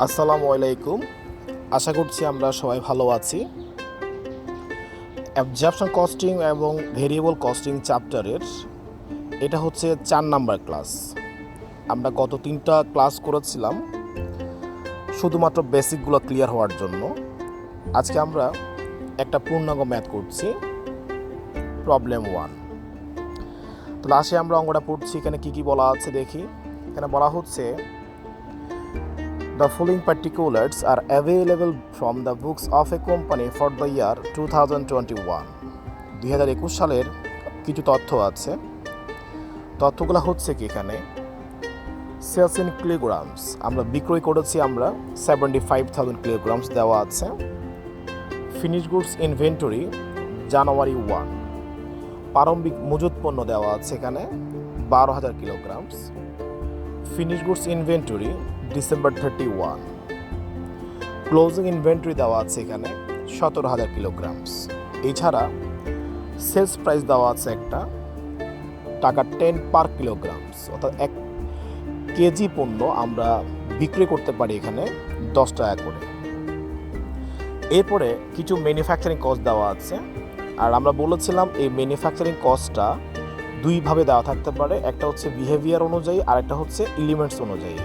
আসসালামু আলাইকুম। আশা করছি আমরা সবাই ভালো আছি। অ্যাবজর্পশন কস্টিং এবং ভেরিয়েবল কস্টিং চ্যাপ্টারের এটা হচ্ছে 4 নাম্বার ক্লাস। আমরা গত 3টা ক্লাস করেছিলাম শুধুমাত্র বেসিকগুলো ক্লিয়ার হওয়ার জন্য। আজকে আমরা একটা পূর্ণাঙ্গ ম্যাথ করছি, প্রবলেম 1। তো লাস্টে আমরা অঙ্কটা পড়ছি। এখানে কি বলা আছে দেখি। এখানে বলা হচ্ছে The following particulars are available from the books of a company for the year 2021. 2021 সালের কিছু তথ্য আছে। তথ্যগুলো হচ্ছে কি, এখানে সেলস ইন কিলোগ্রামস আমরা বিক্রয় করেছি 75,000 কিলোগ্রামস দেওয়া আছে। ফিনিশ গুডস ইনভেন্টরি জানুয়ারি 1, প্রারম্ভিক মজুত পণ্য দেওয়া আছে এখানে 12,000 kilograms. Finish goods inventory December 31, closing inventory দেওয়া আছে এখানে 17,000 কিলোগ্রামস। এছাড়া সেলস প্রাইস দেওয়া আছে একটা টাকা 10 পার কিলোগ্রামস, অর্থাৎ 1 কেজি পণ্য আমরা বিক্রি করতে পারি এখানে 10 টাকা করে। এরপরে কিছু ম্যানুফ্যাকচারিং কস্ট দেওয়া আছে, আর আমরা বলেছিলাম এই ম্যানুফ্যাকচারিং কস্টটা দুইভাবে দেওয়া থাকতে পারে, একটা হচ্ছে বিহেভিয়ার অনুযায়ী আর একটা হচ্ছে এলিমেন্টস অনুযায়ী।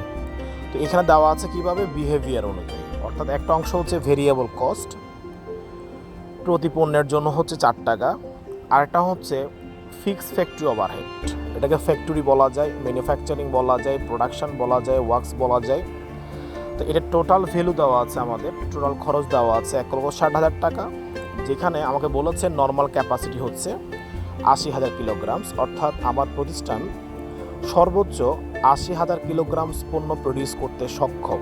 তো এখানে দেওয়া আছে কিভাবে, বিহেভিয়ার অনুযায়ী, অর্থাৎ একটা অংশ হচ্ছে ভেরিয়েবল কস্ট, প্রতি পণ্যের জন্য হচ্ছে 4 টাকা, আর একটা হচ্ছে ফিক্স ফ্যাক্টরি ওভারহেড, এটাকে ফ্যাক্টরি বলা যায়, ম্যানুফ্যাকচারিং বলা যায়, প্রোডাকশন বলা যায়, ওয়ার্কস বলা যায়। তো এটা টোটাল ভ্যালু দেওয়া আছে, আমাদের টোটাল খরচ দেওয়া আছে 1,60,000 টাকা, যেখানে আমাকে বলেছে নর্মাল ক্যাপাসিটি হচ্ছে 80,000 কিলোগ্রামস, অর্থাৎ আমার প্রতিষ্ঠান সর্বোচ্চ 80,000 কিলোগ্রামস পণ্য প্রডিউস করতে সক্ষম।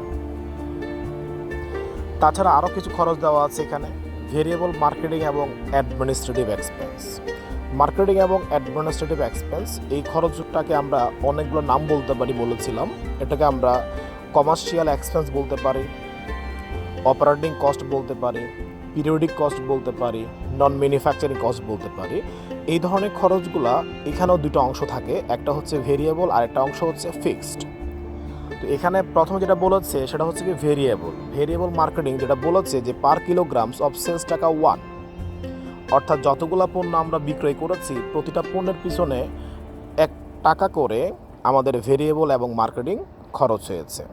তাছাড়া আরও কিছু খরচ দেওয়া আছে এখানে, ভেরিয়েবল মার্কেটিং এবং অ্যাডমিনিস্ট্রেটিভ এক্সপেন্স। মার্কেটিং এবং অ্যাডমিনিস্ট্রেটিভ এক্সপেন্স এই খরচটাকে আমরা অনেকগুলো নাম বলতে পারি বলেছিলাম। এটাকে আমরা কমার্শিয়াল এক্সপেন্স বলতে পারি, অপারেটিং কস্ট বলতে পারি, পিরিয়ডিক কস্ট বলতে পারি, নন ম্যানুফ্যাকচারিং কস্ট বলতে পারি। এই ধরনের খরচগুলা এখানেও দুটো অংশ থাকে, একটা হচ্ছে ভেরিয়েবল আর একটা অংশ হচ্ছে ফিক্সড। তো এখানে প্রথমে যেটা বলেছে সেটা হচ্ছে কি ভেরিয়েবল মার্কেটিং, যেটা বলেছে যে পার কিলোগ্রামস অফ সেলস টাকা 1, অর্থাৎ যতগুলো পণ্য আমরা বিক্রয় করেছি প্রতিটা পণ্যের পিছনে 1 টাকা করে আমাদের ভেরিয়েবল এবং মার্কেটিং খরচ হয়েছে।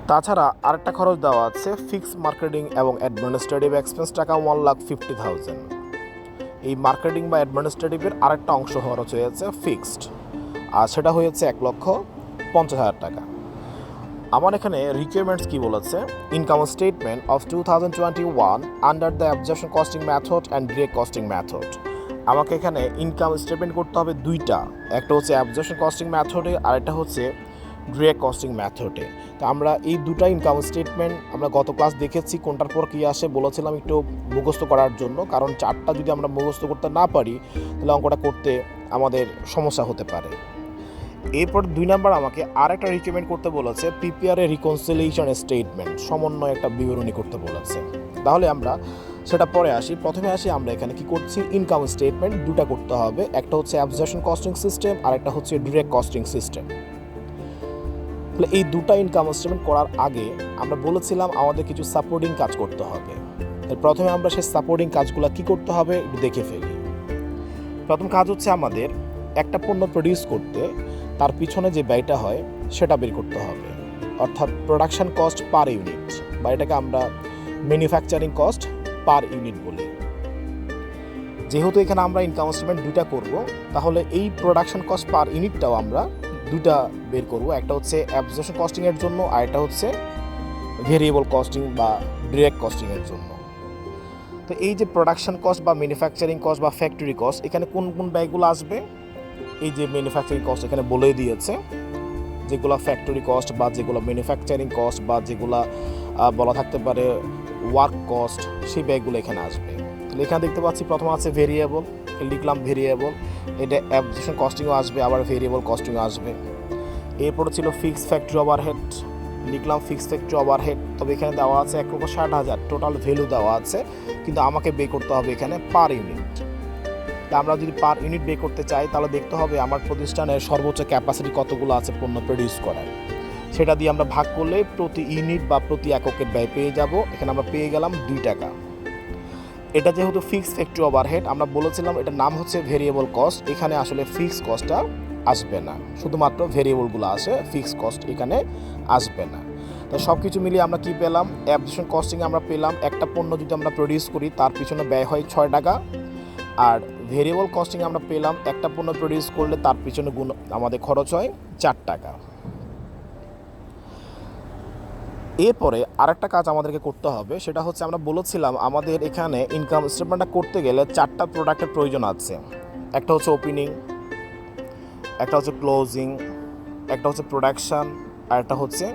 তাছাড়া আরেকটা খরচ দেওয়া আছে ফিক্সড মার্কেটিং এবং অ্যাডমিনিস্ট্রেটিভ এক্সপেন্স টাকা 1,50,000। এই মার্কেটিং বা অ্যাডমিনিস্ট্রেটিভের আরেকটা অংশ খরচ হয়েছে ফিক্সড, আর সেটা হয়েছে 1,50,000 টাকা। আমার এখানে রিকোয়ারমেন্টস কি বলেছে, income statement of 2021 under the absorption costing method and direct costing method. আমাকে এখানে ইনকাম স্টেটমেন্ট করতে হবে দুইটা, একটা হচ্ছে অ্যাবজর্পশন কস্টিং মেথডে আর একটা হচ্ছে ডিরেক্ট কস্টিং মেথডে। তো আমরা এই দুটা ইনকাম স্টেটমেন্ট আমরা গত ক্লাস দেখেছি, কোনটার পর কী আসে বলেছিলাম একটু মুখস্থ করার জন্য, কারণ 4টা যদি আমরা মুখস্থ করতে না পারি তাহলে অঙ্কটা করতে আমাদের সমস্যা হতে পারে। এরপর 2 নাম্বার আমাকে আর একটা রিকমেন্ড করতে বলেছে, প্রিপেয়ার এ রিকনসিলিয়েশন স্টেটমেন্ট, সমন্বয় একটা বিবরণী করতে বলেছে। তাহলে আমরা সেটা পরে আসি। প্রথমে আসি আমরা এখানে কি করছি, ইনকাম স্টেটমেন্ট দুটা করতে হবে, একটা হচ্ছে অ্যাবজর্পশন কস্টিং সিস্টেম আর একটা হচ্ছে ডিরেক্ট কস্টিং সিস্টেম। তাহলে এই দুটা ইনকাম স্টেটমেন্ট করার আগে আমরা বলেছিলাম আমাদের কিছু সাপোর্টিং কাজ করতে হবে। প্রথমে আমরা সেই সাপোর্টিং কাজগুলো কি করতে হবে একটু দেখে ফেলি। প্রথম কাজ হচ্ছে আমাদের একটা পণ্য প্রডিউস করতে তার পিছনে যে ব্যয়টা হয় সেটা বের করতে হবে, অর্থাৎ প্রোডাকশন কস্ট পার ইউনিট, বা এটাকে আমরা ম্যানুফ্যাকচারিং কস্ট পার ইউনিট বলি। যেহেতু এখানে আমরা ইনকাম স্টেটমেন্ট দুটা করব, তাহলে এই প্রোডাকশন কস্ট পার ইউনিটটাও আমরা দুটা বের করব, একটা হচ্ছে অ্যাবজর্পশন কস্টিংয়ের জন্য আর একটা হচ্ছে ভেরিয়েবল কস্টিং বা ডিরেক্ট কস্টিংয়ের জন্য। তো এই যে প্রোডাকশন কস্ট বা ম্যানুফ্যাকচারিং কস্ট বা ফ্যাক্টরি কস্ট, এখানে কোন কোন ব্যয়গুলো আসবে, এই যে ম্যানুফ্যাকচারিং কস্ট এখানে বলে দিয়েছে, যেগুলো ফ্যাক্টরি কস্ট বা যেগুলো ম্যানুফ্যাকচারিং কস্ট বা যেগুলো বলা থাকতে পারে ওয়ার্ক কস্ট, সেই ব্যয়গুলো এখানে আসবে। তাহলে এখানে দেখতে পাচ্ছি প্রথম আছে ভেরিয়েবল, লিখলাম ভেরিয়েবল, এটা অ্যাবজর্পশন কস্টিংও আসবে আবার ভেরিয়েবল কস্টিংও আসবে। এরপর ছিল ফিক্সড ফ্যাক্টরি ওভারহেড, লিখলাম ফিক্সড ফ্যাক্টরি ওভারহেড। তবে এখানে দেওয়া আছে 1,60,000 টোটাল ভ্যালু দেওয়া আছে, কিন্তু আমাকে বের করতে হবে এখানে পার ইউনিট। তা আমরা যদি পার ইউনিট বের করতে চাই তাহলে দেখতে হবে আমার প্রতিষ্ঠানের সর্বোচ্চ ক্যাপাসিটি কতগুলো আছে পণ্য প্রডিউস করার, সেটা দিয়ে আমরা ভাগ করলে প্রতি ইউনিট বা প্রতি এককের ব্যয় পেয়ে যাব। এখানে আমরা পেয়ে গেলাম 2 টাকা। এটা যেহেতু ফিক্সড ফ্যাক্টরি ওভারহেড, আমরা বলেছিলাম এটার নাম হচ্ছে ভেরিয়েবল কস্ট। এখানে আসলে ফিক্সড কস্টটা আসবে না, শুধুমাত্র ভেরিয়েবলগুলো আসে, ফিক্সড কস্ট এখানে আসবে না। তো সব কিছু মিলিয়ে আমরা কি পেলাম, অ্যাবজর্পশন কস্টিংয়ে আমরা পেলাম একটা পণ্য যদি আমরা প্রডিউস করি তার পিছনে ব্যয় হয় 6 টাকা, আর ভেরিয়েবল কস্টিংয়ে আমরা পেলাম একটা পণ্য প্রডিউস করলে তার পিছনে আমাদের খরচ হয় 4 টাকা। এরপরে আরেকটা কাজ আমাদেরকে করতে হবে, সেটা হচ্ছে আমরা বলেছিলাম আমাদের এখানে ইনকাম স্টেটমেন্টটা করতে গেলে 4টা প্রোডাক্টের প্রয়োজন আছে। একটা হচ্ছে ওপেনিং, একটা হচ্ছে ক্লোজিং, একটা হচ্ছে প্রোডাকশান, আর একটা হচ্ছে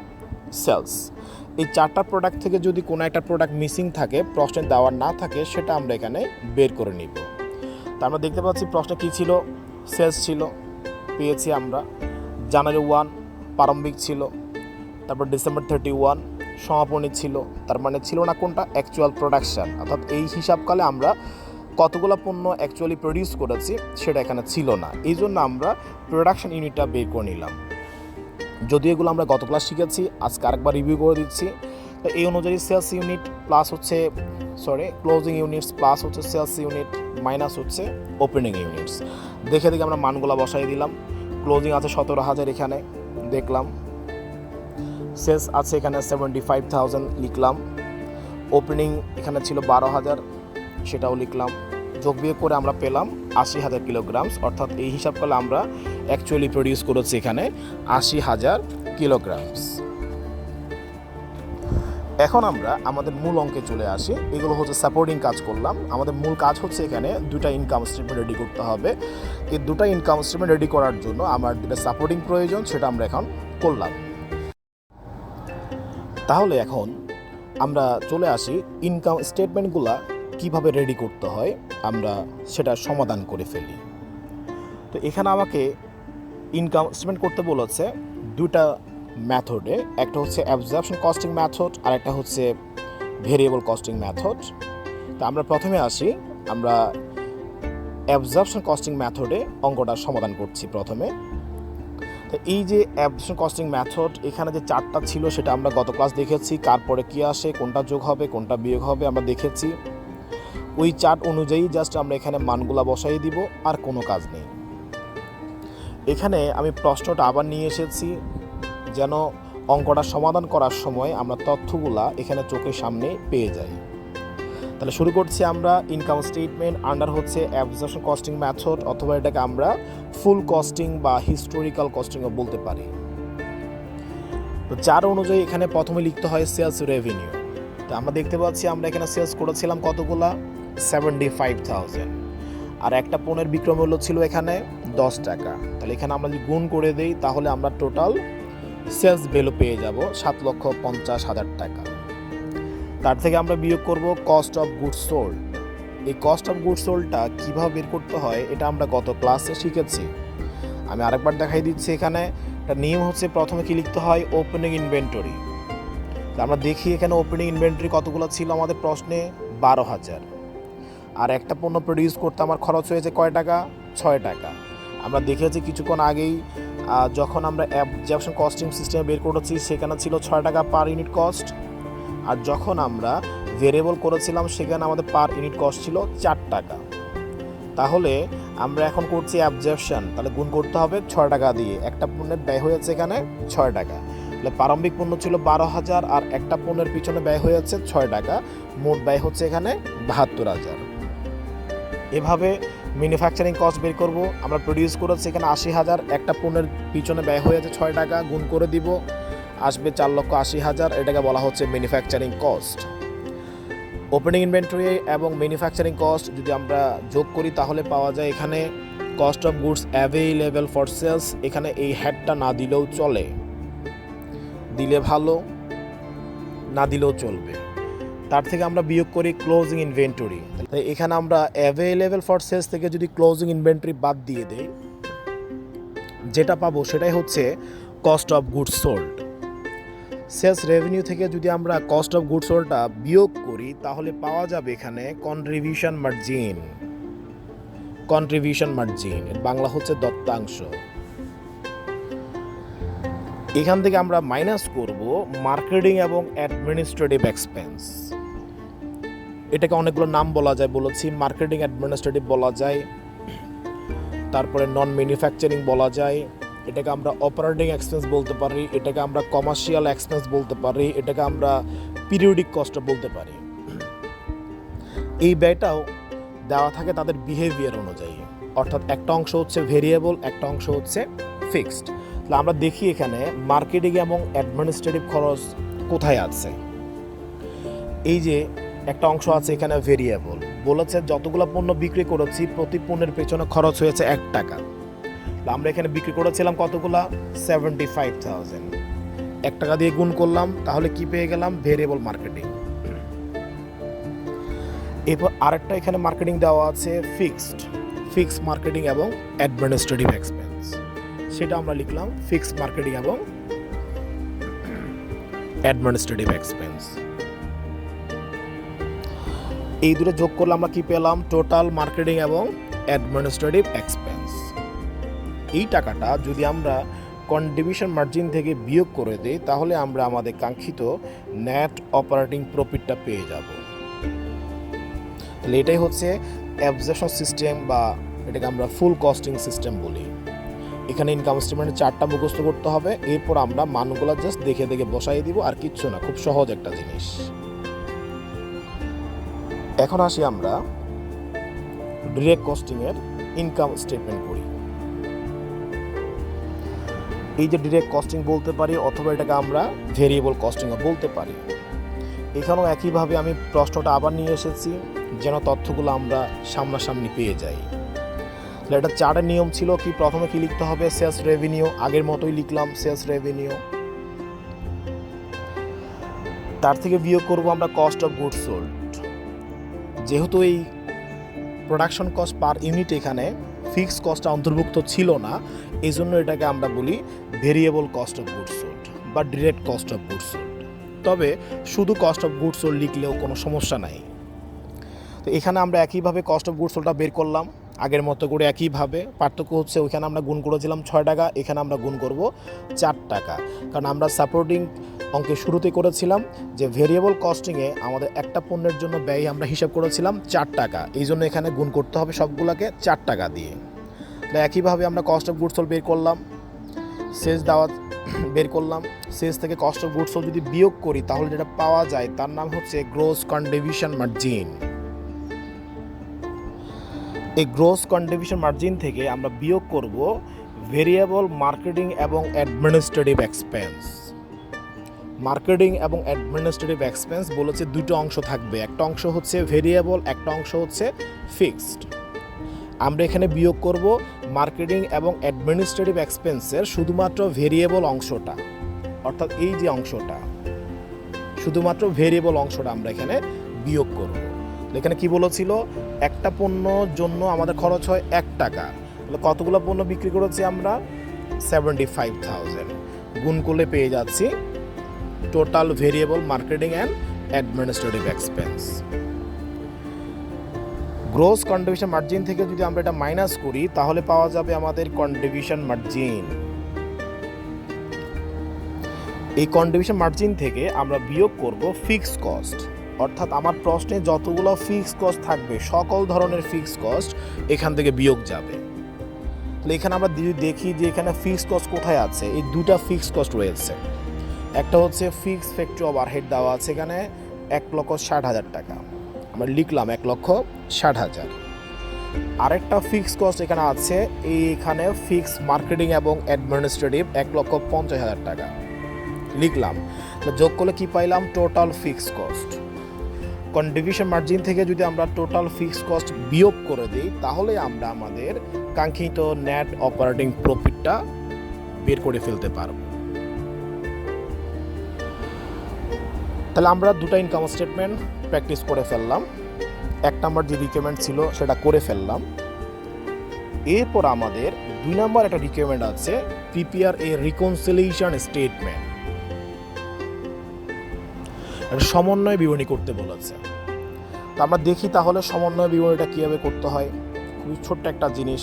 সেলস। এই 4টা প্রোডাক্ট থেকে যদি কোনো একটা প্রোডাক্ট মিসিং থাকে, প্রশ্নে দেওয়ার না থাকে, সেটা আমরা এখানে বের করে নিব। তা আমরা দেখতে পাচ্ছি প্রশ্নে কী ছিল, সেলস ছিল, পেয়েছি আমরা। জানুয়ারি 1 প্রারম্ভিক ছিল, তারপর ডিসেম্বর 31 সমাপনী ছিল, তার মানে ছিল না কোনটা, অ্যাকচুয়াল প্রোডাকশান, অর্থাৎ এই হিসাবকালে আমরা কতগুলো পণ্য অ্যাকচুয়ালি প্রডিউস করেছি সেটা এখানে ছিল না। এই জন্য আমরা প্রোডাকশন ইউনিটটা বের করে নিলাম। যদিও এগুলো আমরা গত ক্লাস শিখেছি, আজকে আরেকবার রিভিউ করে দিচ্ছি। তো এই অনুযায়ী সেলস ইউনিট প্লাস হচ্ছে ক্লোজিং ইউনিটস প্লাস হচ্ছে সেলস ইউনিট মাইনাস হচ্ছে ওপেনিং ইউনিটস। দেখে আমরা মানগুলো বসাই দিলাম। ক্লোজিং আছে 17,000, এখানে দেখলাম। সেলস আছে এখানে 75,000 লিখলাম। ওপেনিং এখানে ছিল 12,000, সেটাও লিখলাম। যোগ বিয়োগ করে আমরা পেলাম 80,000 কিলোগ্রামস, অর্থাৎ এই হিসাব করলে আমরা অ্যাকচুয়ালি প্রডিউস করেছি এখানে 80,000 কিলোগ্রামস। এখন আমরা আমাদের মূল অঙ্কে চলে আসি। এগুলো হচ্ছে সাপোর্টিং কাজ করলাম। আমাদের মূল কাজ হচ্ছে এখানে 2টা ইনকাম স্টেটমেন্ট রেডি করতে হবে। এই 2টা ইনকাম স্টেটমেন্ট রেডি করার জন্য আমার 2টা সাপোর্টিং প্রয়োজন, সেটা আমরা এখন করলাম। তাহলে এখন আমরা চলে আসি ইনকাম স্টেটমেন্টগুলো কিভাবে রেডি করতে হয়, আমরা সেটা সমাধান করে ফেলি। তো এখানে আমাকে ইনকাম স্টেটমেন্ট করতে বলেছে 2টা মেথডে, একটা হচ্ছে অ্যাবজর্পশন কস্টিং মেথড আর একটা হচ্ছে ভেরিয়েবল কস্টিং মেথড। তো আমরা প্রথমে আসি, আমরা অ্যাবজর্পশন কস্টিং মেথডে অঙ্কটা সমাধান করছি প্রথমে। তো এই যে অ্যাবজর্পশন কস্টিং মেথড, এখানে যে 4টা ছিল সেটা আমরা গত ক্লাস দেখেছি, কার পরে কী আসে, কোনটা যোগ হবে কোনটা বিয়োগ হবে আমরা দেখেছি। ওই চার্ট অনুযায়ী জাস্ট আমরা এখানে মানগুলা বসাই দিব, আর কোনো কাজ নেই। এখানে আমি প্রশ্নটা আবার নিয়ে এসেছি যেন অঙ্কটা সমাধান করার সময় আমরা তথ্যগুলা এখানে চোখের সামনে পেয়ে যাই। তাহলে শুরু করছি আমরা। ইনকাম স্টেটমেন্ট আন্ডার হচ্ছে অ্যাবজর্পশন কস্টিং মেথড, অথবা এটাকে আমরা ফুল কস্টিং বা হিস্টোরিক্যাল কস্টিংও বলতে পারি। তো 4 অনুযায়ী এখানে প্রথমে লিখতে হয় সেলস রেভিনিউ। তো আমরা দেখতে পাচ্ছি আমরা এখানে সেলস করেছিলাম কতগুলা, 75,000, আর একটা পণ্যের বিক্রয় মূল্য ছিল এখানে 10 টাকা। তাহলে এখানে আমরা যদি গুণ করে দেই তাহলে আমরা টোটাল সেলস ভ্যালু পেয়ে যাব 7,50,000 টাকা। তার থেকে আমরা বিয়োগ করব কস্ট অফ গুডস সোল্ড। এই কস্ট অফ গুডস সোল্ডটা কীভাবে বের করতে হয় এটা আমরা গত ক্লাসে শিখেছি। আমি আরেকবার দেখাই দিচ্ছি। এখানে একটা নিয়ম হচ্ছে, প্রথমে কি লিখতে হয়, ওপেনিং ইনভেন্টরি। আমরা দেখি এখানে ওপেনিং ইনভেন্টরি কতগুলো ছিল আমাদের প্রশ্নে, 12,000। আর একটা পণ্য প্রডিউস করতে আমার খরচ হয়েছে কয় টাকা, 6 টাকা। আমরা দেখেছি কিছুক্ষণ আগেই যখন আমরা অ্যাবজর্পশন কস্টিং সিস্টেম বের করেছি সেখানে ছিল 6 টাকা পার ইউনিট কস্ট, আর যখন আমরা ভেরিয়েবল করেছিলাম সেখানে আমাদের পার ইউনিট কস্ট ছিল 4 টাকা। তাহলে আমরা এখন করছি অ্যাবজর্পশন, তাহলে গুণ করতে হবে 6 টাকা দিয়ে। একটা পণ্যের ব্যয় হয়েছে এখানে 6 টাকা, তাহলে প্রারম্ভিক পণ্য ছিল 12,000 আর একটা পণ্যের পিছনে ব্যয় হয়েছে 6 টাকা, মোট ব্যয় হচ্ছে এখানে 72,000। এভাবে ম্যানুফ্যাকচারিং কস্ট বের করব। আমরা প্রডিউস করেছি এখানে 80,000, একটা পণ্যের পিছনে ব্যয় হয়েছে 6 টাকা, গুণ করে দিব, আসবে 4,80,000। এটাকে বলা হচ্ছে ম্যানুফ্যাকচারিং কস্ট। ওপেনিং ইনভেন্টরি এবং ম্যানুফ্যাকচারিং কস্ট যদি আমরা যোগ করি তাহলে পাওয়া যায় এখানে cost of goods available for sales. এখানে এই হ্যাডটা না দিলেও চলে, দিলে ভালো, না দিলেও চলবে। তার থেকে আমরা বিয়োগ করি ক্লোজিং ইনভেন্টরি। তাই এখানে আমরা অ্যাভেইলেবল ফর সেলস থেকে যদি ক্লোজিং ইনভেন্টরি বাদ দিয়ে দেই, যেটা পাবো সেটাই হচ্ছে cost of goods sold. Sales revenue থেকে যদি আমরা কস্ট অফ গুডস সোল্ডটা বিয়োগ করি তাহলে পাওয়া যাবে এখানে contribution margin. Contribution margin, Bangla হচ্ছে দত্তাংশ। এখান থেকে আমরা মাইনাস করব মার্কেটিং এবং অ্যাডমিনিস্ট্রেটিভ এক্সপেন্স। এটাকে অনেকগুলো নাম বলা যায়, বলেছি মার্কেটিং অ্যাডমিনিস্ট্রেটিভ বলা যায়, তারপরে নন ম্যানুফ্যাকচারিং বলা যায়, এটাকে আমরা অপারেটিং এক্সপেন্স বলতে পারি, এটাকে আমরা কমার্শিয়াল এক্সপেন্স বলতে পারি, এটাকে আমরা পিরিয়ডিক কস্ট বলতে পারি। এই ব্যয়টাও দেওয়া থাকে তাদের বিহেভিয়ার অনুযায়ী, অর্থাৎ একটা অংশ হচ্ছে ভেরিয়েবল, একটা অংশ হচ্ছে ফিক্সড। তাহলে আমরা দেখি এখানে মার্কেটিং এবং অ্যাডমিনিস্ট্রেটিভ খরচ কোথায় আছে। এই যে একটা অংশ আছে এখানে ভেরিয়েবল, বলেছে যতগুলো পণ্য বিক্রি করেছি প্রতি পণ্যের পেছনে খরচ হয়েছে 1 টাকা। আমরা এখানে বিক্রি করেছিলাম কতগুলা, 75,000। 1 টাকা দিয়ে গুণ করলাম, তাহলে কি পেয়ে গেলাম, ভেরিয়েবল মার্কেটিং। এরপর আরেকটা এখানে মার্কেটিং দেওয়া আছে ফিক্সড মার্কেটিং এবং অ্যাডমিনিস্ট্রেটিভ এক্সপেন্স, সেটা আমরা লিখলাম ফিক্সড মার্কেটিং এবং অ্যাডমিনিস্ট্রেটিভ এক্সপেন্স। এই দুটো যোগ করলে আমরা কি পেলাম, টোটাল মার্কেটিং এবং অ্যাডমিনিস্ট্রেটিভ এক্সপেন্স। এই টাকাটা যদি আমরা কন্ট্রিবিউশন মার্জিন থেকে বিয়োগ করে দিই তাহলে আমরা আমাদের কাঙ্ক্ষিত নেট অপারেটিং প্রফিটটা পেয়ে যাব। তাহলে এটাই হচ্ছে অ্যাবজর্পশন সিস্টেম, বা এটাকে আমরা ফুল কস্টিং সিস্টেম বলি। এখানে ইনকাম স্টেটমেন্টের চারটা মুখস্থ করতে হবে, এরপর আমরা মানগুলো জাস্ট দেখে দেখে বসাই দিব, আর কিচ্ছু না, খুব সহজ একটা জিনিস। এখন আসি আমরা ডিরেক্ট কস্টিং এর ইনকাম স্টেটমেন্ট করি। এই যে ডিরেক্ট কস্টিং বলতে পারি, অথবা এটাকে আমরা ভেরিয়েবল কস্টিংও বলতে পারি। এখানেও একইভাবে আমি প্রশ্নটা আবার নিয়ে এসেছি যেন তথ্যগুলো আমরা সামনাসামনি পেয়ে যাই। এটা চার্টের নিয়ম ছিল কি, প্রথমে কি লিখতে হবে, সেলস রেভিনিউ, আগের মতোই লিখলাম সেলস রেভিনিউ। তার থেকে বিয়োগ করব আমরা কস্ট অফ গুডস সোল্ড। যেহেতু এই প্রোডাকশন কস্ট পার ইউনিট এখানে ফিক্সড কস্টটা অন্তর্ভুক্ত ছিল না, এই জন্য এটাকে আমরা বলি variable cost of goods sold বা direct cost of goods sold. তবে শুধু কস্ট অফ গুডস সোল্ড লিখলেও কোনো সমস্যা নাই। তো এখানে আমরা একইভাবে কস্ট অফ গুডস সোল্ডটা বের করলাম আগের মতো করে একইভাবে। পার্থক্য হচ্ছে ওইখানে আমরা গুণ করেছিলাম 6 টাকা, এখানে আমরা গুণ করব 4 টাকা, কারণ আমরা সাপোর্টিং অঙ্কে শুরুতে করেছিলাম যে ভেরিয়েবল কস্টিংয়ে আমাদের একটা পণ্যের জন্য ব্যয় আমরা হিসাব করেছিলাম 4 টাকা, এই জন্য এখানে গুণ করতে হবে সবগুলোকে 4 টাকা দিয়ে। তাহলে একইভাবে আমরা কস্ট অফ গুডস সোল্ড বের করলাম, সেলস দেওয়া বের করলাম, সেলস থেকে কস্ট অফ গুডস সোল্ড যদি বিয়োগ করি তাহলে যেটা পাওয়া যায় তার নাম হচ্ছে গ্রোস কন্ট্রিবিউশন মার্জিন। এই গ্রোস কন্ট্রিবিউশন মার্জিন থেকে আমরা বিয়োগ করব ভেরিয়েবল মার্কেটিং এবং অ্যাডমিনিস্ট্রেটিভ এক্সপেন্স। মার্কেটিং এবং অ্যাডমিনিস্ট্রেটিভ এক্সপেন্স বলেছে দুটো অংশ থাকবে, একটা অংশ হচ্ছে ভেরিয়েবল, একটা অংশ হচ্ছে ফিক্সড। আমরা এখানে বিয়োগ করব মার্কেটিং এবং অ্যাডমিনিস্ট্রেটিভ এক্সপেন্সের শুধুমাত্র ভেরিয়েবল অংশটা, অর্থাৎ এই যে অংশটা, শুধুমাত্র ভেরিয়েবল অংশটা আমরা এখানে বিয়োগ করব। এখানে কি বলেছিল, একটা পণ্যর জন্য আমাদের খরচ হয় 1 টাকা, তাহলে কতগুলো পণ্য বিক্রি করেছি আমরা, 75,000। গুণ করলে পেয়ে যাচ্ছি total variable marketing and administrative expense. Gross contribution margin থেকে যদি আমরা এটা মাইনাস করি তাহলে পাওয়া যাবে আমাদের কন্ট্রিবিউশন মার্জিন। এই কন্ট্রিবিউশন মার্জিন থেকে আমরা বিয়োগ করব ফিক্সড কস্ট, অর্থাৎ আমার প্রশ্নে যতগুলো ফিক্সড কস্ট থাকবে সকল ধরনের ফিক্সড কস্ট এখান থেকে বিয়োগ যাবে। তাহলে এখানে আমরা দেখি যে এখানে ফিক্সড কস্ট কোথায় আছে, এই দুটা ফিক্সড কস্ট রয়েছে। একটা হচ্ছে ফিক্সড ফ্যাক্টরি ওভারহেড দেওয়া আছে এখানে 1,60,000 টাকা, আমরা লিখলাম 1,60,000। আরেকটা ফিক্সড কস্ট এখানে আছে, এইখানে ফিক্সড মার্কেটিং এবং অ্যাডমিনিস্ট্রেটিভ 1,50,000 টাকা লিখলাম। যোগ করলে কি পাইলাম, total fixed cost. Contribution margin থেকে যদি আমরা টোটাল ফিক্সড কস্ট বিয়োগ করে দিই তাহলে আমরা আমাদের কাঙ্ক্ষিত নেট অপারেটিং প্রফিটটা বের করে ফেলতে পারব। তাহলে আমরা দুটো ইনকাম স্টেটমেন্ট প্র্যাকটিস করে ফেললাম, 1 নম্বর যে রিকোয়ারমেন্ট ছিল সেটা করে ফেললাম। এরপর আমাদের 2 নম্বর একটা রিকোয়ারমেন্ট আছে, প্রিপেয়ার এ রিকনসিলিয়েশন স্টেটমেন্ট। সমন্বয় বিবরণী করতে বলেছে। তো আমরা দেখি তাহলে সমন্বয় বিবরণীটা কীভাবে করতে হয়। খুবই ছোট্ট একটা জিনিস।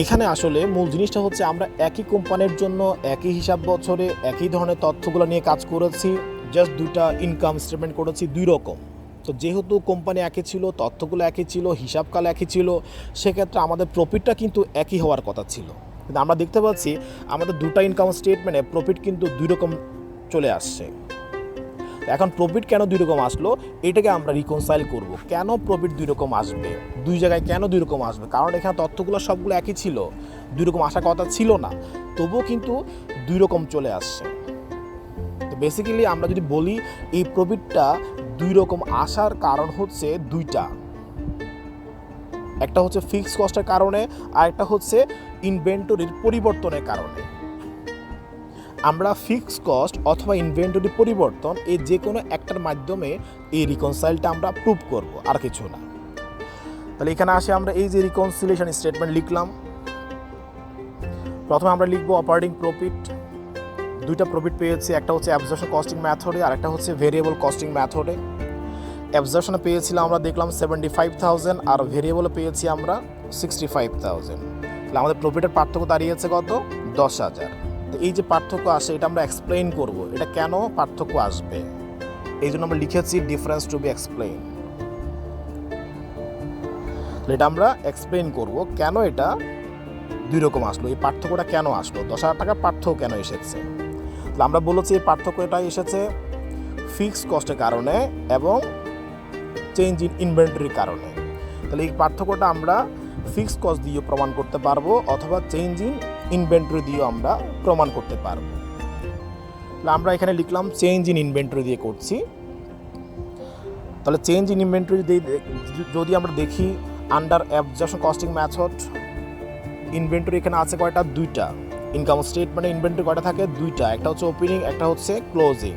এখানে আসলে মূল জিনিসটা হচ্ছে আমরা একই কোম্পানির জন্য একই হিসাব বছরে একই ধরনের তথ্যগুলো নিয়ে কাজ করেছি, জাস্ট দুইটা ইনকাম স্টেটমেন্ট করেছি দুই রকম। তো যেহেতু কোম্পানি একই ছিল, তথ্যগুলো একই ছিল, হিসাবকাল একই ছিল, সেক্ষেত্রে আমাদের প্রফিটটা কিন্তু একই হওয়ার কথা ছিল। কিন্তু আমরা দেখতে পাচ্ছি আমাদের দুটো ইনকাম স্টেটমেন্টে প্রফিট কিন্তু দুই রকম চলে আসছে। এখন প্রফিট কেন দুই রকম আসলো, এটাকে আমরা রিকনসাইল করব। কেন প্রফিট দুই রকম আসবে, দুই জায়গায় কেন দুই রকম আসবে? কারণ এখানে তথ্যগুলো সবগুলো একই ছিল, দুই রকম আসার কথা ছিল না, তবুও কিন্তু দুই রকম চলে আসছে। তো বেসিক্যালি আমরা যদি বলি এই প্রফিটটা দুই রকম আসার কারণ হচ্ছে দুইটা। একটা হচ্ছে ফিক্সড কস্টের কারণে, আর একটা হচ্ছে ইনভেন্টরির পরিবর্তনের কারণে। আমরা ফিক্সড কস্ট অথবা ইনভেন্টরি পরিবর্তন এই যে কোনো একটার মাধ্যমে এই রিকনসাইলটা আমরা প্রুভ করব, আর কিছু না। তাহলে এখানে আসে আমরা এই যে রিকনসিলিয়েশন স্টেটমেন্ট লিখলাম। প্রথমে আমরা লিখব অপারেটিং প্রফিট। দুইটা প্রফিট পেয়েছি, একটা হচ্ছে অ্যাবজর্পশন কস্টিং মেথডে আর একটা হচ্ছে ভেরিয়েবল কস্টিং মেথডে। অ্যাবজর্পশনে পেয়েছিলাম আমরা দেখলাম 75,000 আর ভেরিয়েবলে পেয়েছি আমরা 65,000। তাহলে আমাদের প্রফিটের পার্থক্য দাঁড়িয়েছে কত? 10,000। তো এই যে পার্থক্য আসে এটা আমরা এক্সপ্লেইন করব, এটা কেন পার্থক্য আসবে, এই জন্য আমরা লিখেছি ডিফারেন্স টু বি এক্সপ্লেইন। এটা আমরা এক্সপ্লেইন করব কেন এটা দুই রকম আসলো, এই পার্থক্যটা কেন আসলো, 10,000 টাকার পার্থক্য কেন এসেছে। তাহলে আমরা বলেছি এই পার্থক্যটা এসেছে ফিক্সড কস্টের কারণে এবং চেঞ্জ ইন ইনভেন্টরির কারণে। তাহলে এই পার্থক্যটা আমরা ফিক্সড কস্ট দিয়ে প্রমাণ করতে পারবো অথবা চেঞ্জ ইন ইনভেন্টরি দিয়েও আমরা প্রমাণ করতে পারবো। তাহলে আমরা এখানে লিখলাম চেঞ্জ ইন ইনভেন্টরি দিয়ে করছি। তাহলে চেঞ্জ ইন ইনভেন্টরি দিয়ে যদি আমরা দেখি under absorption costing method, inventory এখানে আছে কয়টা? দুইটা। ইনকাম স্টেটমেন্টে ইনভেন্টরি কয়টা থাকে? দুইটা, একটা হচ্ছে ওপেনিং, একটা হচ্ছে ক্লোজিং।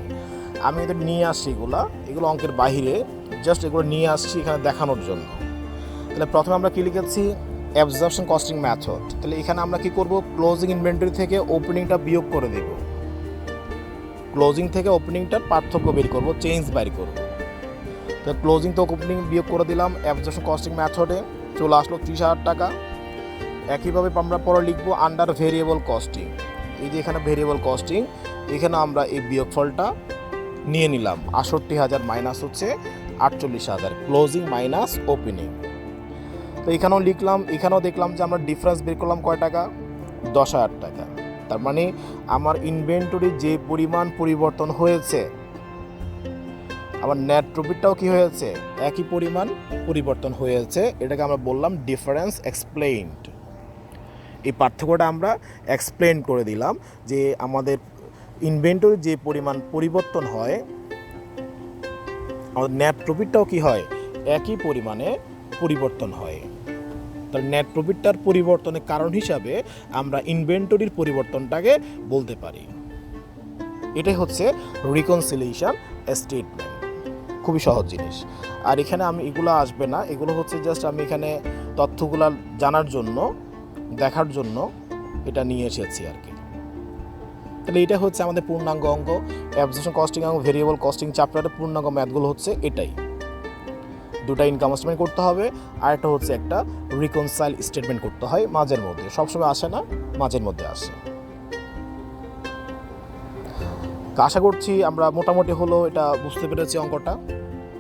আমি এদের নিয়ে আসছি এগুলো অঙ্কের বাহিরে, জাস্ট এগুলো নিয়ে আসছি এখানে দেখানোর জন্য। তাহলে প্রথমে আমরা কি লিখেছি? Absorption costing method. তাহলে এখানে আমরা কি করব? ক্লোজিং ইনভেন্টরি থেকে ওপেনিংটা বিয়োগ করে দেব, ক্লোজিং থেকে ওপেনিংটার পার্থক্য বের করব, চেঞ্জ বের করব। তো ক্লোজিং থেকে ওপেনিং বিয়োগ করে দিলাম অ্যাবজর্পশন কস্টিং মেথডে, চলে আসলো 30,000 টাকা। একইভাবে আমরা পরে লিখবো আন্ডার ভেরিয়েবল কস্টিং। এই যে এখানে ভেরিয়েবল কস্টিং, এখানে আমরা এই বিয়োগফলটা নিয়ে নিলাম, 68,000 মাইনাস হচ্ছে 48,000, ক্লোজিং মাইনাস ওপেনিং। তো এখানেও লিখলাম, এখানেও দেখলাম যে আমরা ডিফারেন্স বের করলাম কয় টাকা? 10,000 টাকা। তার মানে আমার ইনভেন্টরি যে পরিমাণ পরিবর্তন হয়েছে, আমার নেট প্রফিটটাও কি হয়েছে? একই পরিমাণ পরিবর্তন হয়েছে। এটাকে আমরা বললাম ডিফারেন্স এক্সপ্লেইনড। এই পার্থক্যটা আমরা এক্সপ্লেন করে দিলাম যে আমাদের ইনভেন্টরি যে পরিমাণ পরিবর্তন হয়, আমাদের নেট প্রফিটটাও কি হয়? একই পরিমাণে পরিবর্তন হয়। তার নেট প্রফিটটার পরিবর্তনের কারণ হিসাবে আমরা ইনভেন্টরির পরিবর্তনটাকে বলতে পারি। এটাই হচ্ছে রিকনসিলিয়েশন স্টেটমেন্ট। খুবই সহজ জিনিস। আর এখানে আমি এগুলো আসবে না, এগুলো হচ্ছে জাস্ট আমি এখানে তথ্যগুলো জানার জন্য, দেখার জন্য এটা নিয়ে এসেছি আর কি। তাহলে এটা হচ্ছে আমাদের পূর্ণাঙ্গ অঙ্ক। অ্যাবজর্পশন কস্টিং এবং ভেরিয়েবল কস্টিং চ্যাপ্টারের পূর্ণাঙ্গ ম্যাথগুলো হচ্ছে এটাই। দুটা ইনকাম স্টেটমেন্ট করতে হবে, আর একটা হচ্ছে একটা রিকনসাইল স্টেটমেন্ট করতে হয় মাঝের মধ্যে, সবসময় আসে না, মাঝের মধ্যে আসে। আশা করছি আমরা মোটামুটি হলো এটা বুঝতে পেরেছি অঙ্কটা।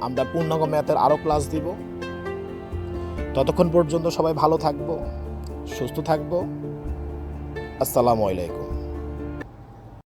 আমরা পূর্ণাঙ্গ ম্যাথের আরও ক্লাস দিব। ততক্ষণ পর্যন্ত সবাই ভালো থাকবো, সুস্থ থাকবো। আসসালামু আলাইকুম।